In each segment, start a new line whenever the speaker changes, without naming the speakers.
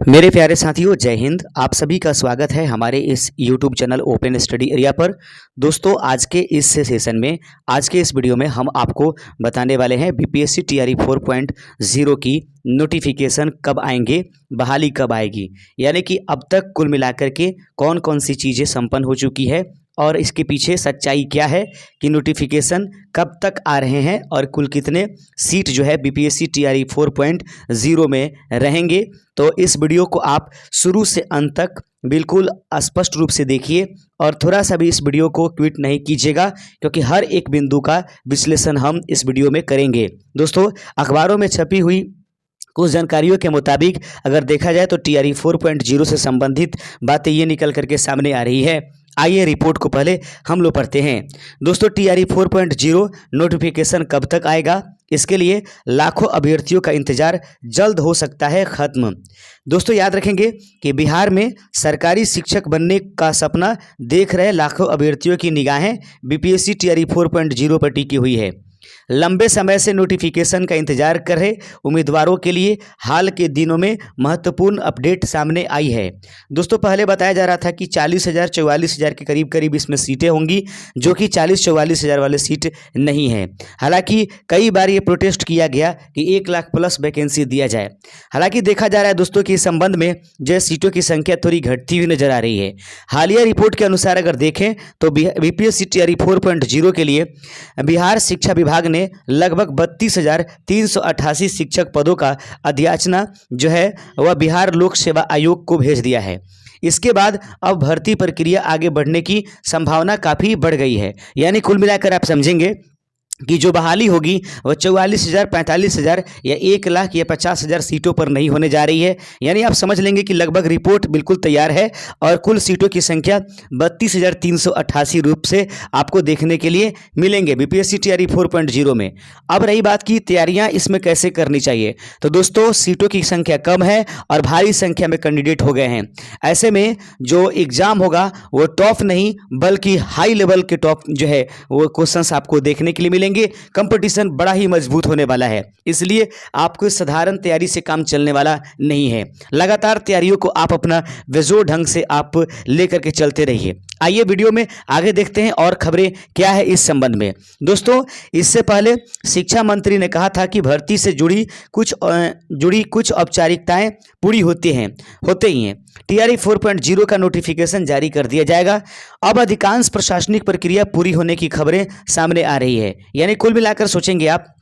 मेरे प्यारे साथियों, जय हिंद। आप सभी का स्वागत है हमारे इस YouTube channel open study area पर। दोस्तों, आज के इस सेशन में, आज के इस वीडियो में हम आपको बताने वाले हैं बीपीएससी टीआरई 4.0 की नोटिफिकेशन कब आएंगे, बहाली कब आएगी, यानी कि अब तक कुल मिलाकर के कौन कौन सी चीज़ें संपन्न हो चुकी है और इसके पीछे सच्चाई क्या है कि नोटिफिकेशन कब तक आ रहे हैं और कुल कितने सीट जो है बीपीएससी टीआरई 4.0 में रहेंगे। तो इस वीडियो को आप शुरू से अंत तक बिल्कुल स्पष्ट रूप से देखिए और थोड़ा सा भी इस वीडियो को क्विट नहीं कीजिएगा, क्योंकि हर एक बिंदु का विश्लेषण हम इस वीडियो में करेंगे। दोस्तों, अखबारों में छपी हुई कुछ जानकारियों के मुताबिक अगर देखा जाए तो टीआरई 4.0 से संबंधित बातें ये निकल करके सामने आ रही है। आइए रिपोर्ट को पहले हम लोग पढ़ते हैं। दोस्तों, टीआरई 4.0 नोटिफिकेशन कब तक आएगा, इसके लिए लाखों अभ्यर्थियों का इंतजार जल्द हो सकता है खत्म। दोस्तों, याद रखेंगे कि बिहार में सरकारी शिक्षक बनने का सपना देख रहे लाखों अभ्यर्थियों की निगाहें बीपीएससी टीआरई 4.0 पर टिकी हुई है। लंबे समय से नोटिफिकेशन का इंतजार कर रहे उम्मीदवारों के लिए हाल के दिनों में महत्वपूर्ण अपडेट सामने आई है। दोस्तों, पहले बताया जा रहा था कि 40,000 44,000 के करीब इसमें सीटें होंगी, जो कि 40-44,000 वाले सीट नहीं है। हालांकि कई बार ये प्रोटेस्ट किया गया कि 1 लाख प्लस वैकेंसी दिया जाए। हालांकि देखा जा रहा है दोस्तों कि इस संबंध में जो सीटों की संख्या थोड़ी घटती हुई नजर आ रही है। हालिया रिपोर्ट के अनुसार अगर देखें तो बीपीएससी टीआरई 4.0 के लिए बिहार शिक्षा विभाग ने लगभग 32,388 शिक्षक पदों का अधियाचना जो है वह बिहार लोक सेवा आयोग को भेज दिया है। इसके बाद अब भर्ती प्रक्रिया आगे बढ़ने की संभावना काफ़ी बढ़ गई है। यानी कुल मिलाकर आप समझेंगे कि जो बहाली होगी वह 44,000, 45,000 या 1 लाख या 50,000 सीटों पर नहीं होने जा रही है। यानी आप समझ लेंगे कि लगभग रिपोर्ट बिल्कुल तैयार है और कुल सीटों की संख्या 32,388 रूप से आपको देखने के लिए मिलेंगे बीपीएससी टीआरई 4.0 में। अब रही बात की तैयारियां इसमें कैसे करनी चाहिए, तो दोस्तों सीटों की संख्या कम है और भारी संख्या में कैंडिडेट हो गए हैं। ऐसे में जो एग्जाम होगा वो टॉप नहीं बल्कि हाई लेवल के टॉप जो है वो क्वेश्चंस आपको देखने के लिए मिलेंगे। कंपटीशन बड़ा ही मजबूत होने वाला है, इसलिए आपको साधारण तैयारी से काम चलने वाला नहीं है। लगातार तैयारियों को आप अपना बेजोर ढंग से आप लेकर के चलते रहिए। आइए वीडियो में आगे देखते हैं और खबरें क्या है इस संबंध में। दोस्तों, इससे पहले शिक्षा मंत्री ने कहा था कि भर्ती से जुड़ी कुछ औपचारिकताएं पूरी होते ही हैं। टीआरई 4.0 का नोटिफिकेशन जारी कर दिया जाएगा। अब अधिकांश प्रशासनिक प्रक्रिया पूरी होने की खबरें सामने आ रही है। यानी कुल मिलाकर सोचेंगे आप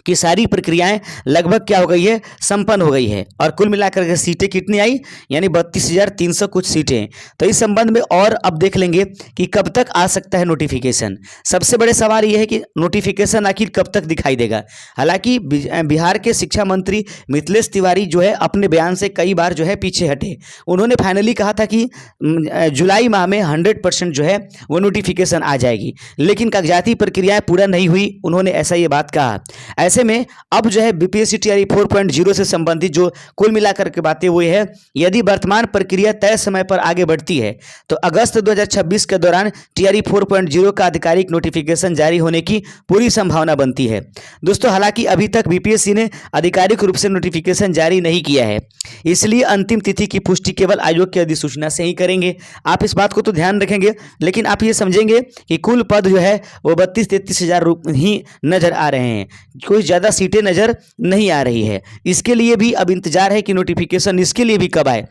कि सारी प्रक्रियाएं लगभग क्या हो गई है, संपन्न हो गई है। और कुल मिलाकर के सीटें कितनी आई, यानी 32,300 कुछ सीटें। तो इस संबंध में और अब देख लेंगे कि कब तक आ सकता है नोटिफिकेशन। सबसे बड़े सवाल यह है कि नोटिफिकेशन आखिर कब तक दिखाई देगा। हालांकि बिहार के शिक्षा मंत्री मिथिलेश तिवारी जो है अपने बयान से कई बार जो है पीछे हटे। उन्होंने फाइनली कहा था कि जुलाई माह में 100% जो है वो नोटिफिकेशन आ जाएगी, लेकिन कागजाती प्रक्रियाएं पूरा नहीं हुई, उन्होंने ऐसा ये बात कहा। ऐसे में अब जो है बीपीएससी टीआरई 4.0 से संबंधित जो कुल मिलाकर के बातें वो है, यदि वर्तमान प्रक्रिया तय समय पर आगे बढ़ती है तो अगस्त 2026 के दौरान टीआरई 4.0 का आधिकारिक नोटिफिकेशन जारी होने की पूरी संभावना बनती है। दोस्तों, हालांकि अभी तक बीपीएससी ने आधिकारिक रूप से नोटिफिकेशन जारी नहीं किया है, इसलिए अंतिम तिथि की पुष्टि केवल आयोग की अधिसूचना से ही करेंगे। आप इस बात को तो ध्यान रखेंगे, लेकिन आप ये समझेंगे कि कुल पद जो है वो 32-33 हज़ार ही नजर आ रहे हैं, कोई ज़्यादा सीटें नज़र नहीं आ रही है। इसके लिए भी अब इंतजार है कि नोटिफिकेशन इसके लिए भी कब आए।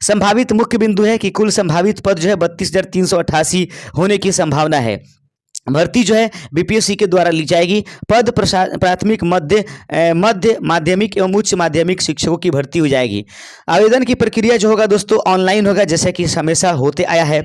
संभावित मुख्य बिंदु है कि कुल संभावित पद जो है 32,388 होने की संभावना है। भर्ती जो है बीपीएससी के द्वारा ली जाएगी। पद प्राथमिक, मध्य माध्यमिक एवं उच्च माध्यमिक शिक्षकों की भर्ती हो जाएगी। आवेदन की प्रक्रिया जो होगा दोस्तों ऑनलाइन होगा, जैसे कि हमेशा होते आया है।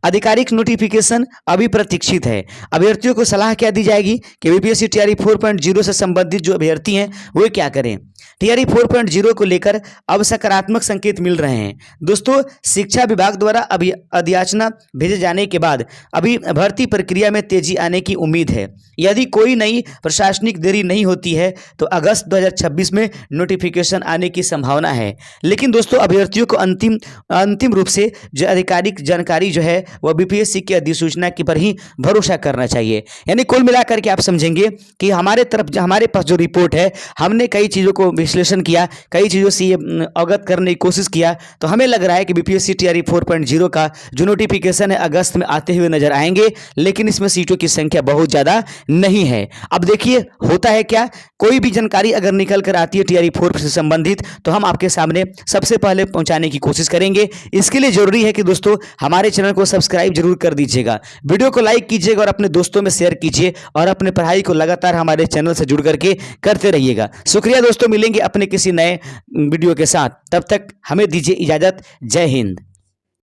आधिकारिक नोटिफिकेशन अभी प्रतीक्षित है। अभ्यर्थियों को सलाह क्या दी जाएगी कि बीपीएससी टीआरई 4.0 से संबंधित जो अभ्यर्थी हैं वो क्या करें। टीआरई 4.0 को लेकर अब सकारात्मक संकेत मिल रहे हैं। दोस्तों, शिक्षा विभाग द्वारा अभी अधियाचना भेजे जाने के बाद अभी भर्ती प्रक्रिया में तेजी आने की उम्मीद है। यदि कोई नई प्रशासनिक देरी नहीं होती है तो अगस्त 2026 में नोटिफिकेशन आने की संभावना है। लेकिन दोस्तों, अभ्यर्थियों को अंतिम रूप से जो आधिकारिक जानकारी जो है वह बीपीएससी की अधिसूचना के पर ही भरोसा करना चाहिए। यानी कुल मिलाकर के आप समझेंगे कि हमारे पास जो रिपोर्ट है, हमने कई चीज़ों को विश्लेषण किया, कई चीज़ों से ये अवगत करने की कोशिश किया, तो हमें लग रहा है कि बीपीएससी टीआरई 4.0 का जो नोटिफिकेशन है अगस्त में आते हुए नजर आएंगे, लेकिन इसमें सीटों की संख्या बहुत ज़्यादा नहीं है। अब देखिए होता है क्या, कोई भी जानकारी अगर निकल कर आती है टीआरई 4 से संबंधित तो हम आपके सामने सबसे पहले पहुंचाने की कोशिश करेंगे। इसके लिए जरूरी है कि दोस्तों हमारे चैनल को सब्सक्राइब जरूर कर दीजिएगा, वीडियो को लाइक कीजिएगा और अपने दोस्तों में शेयर कीजिए और अपने पढ़ाई को लगातार हमारे चैनल से जुड़ करके करते रहिएगा। शुक्रिया दोस्तों, मिलेंगे अपने किसी नए वीडियो के साथ, तब तक हमें दीजिए इजाजत। जय हिंद।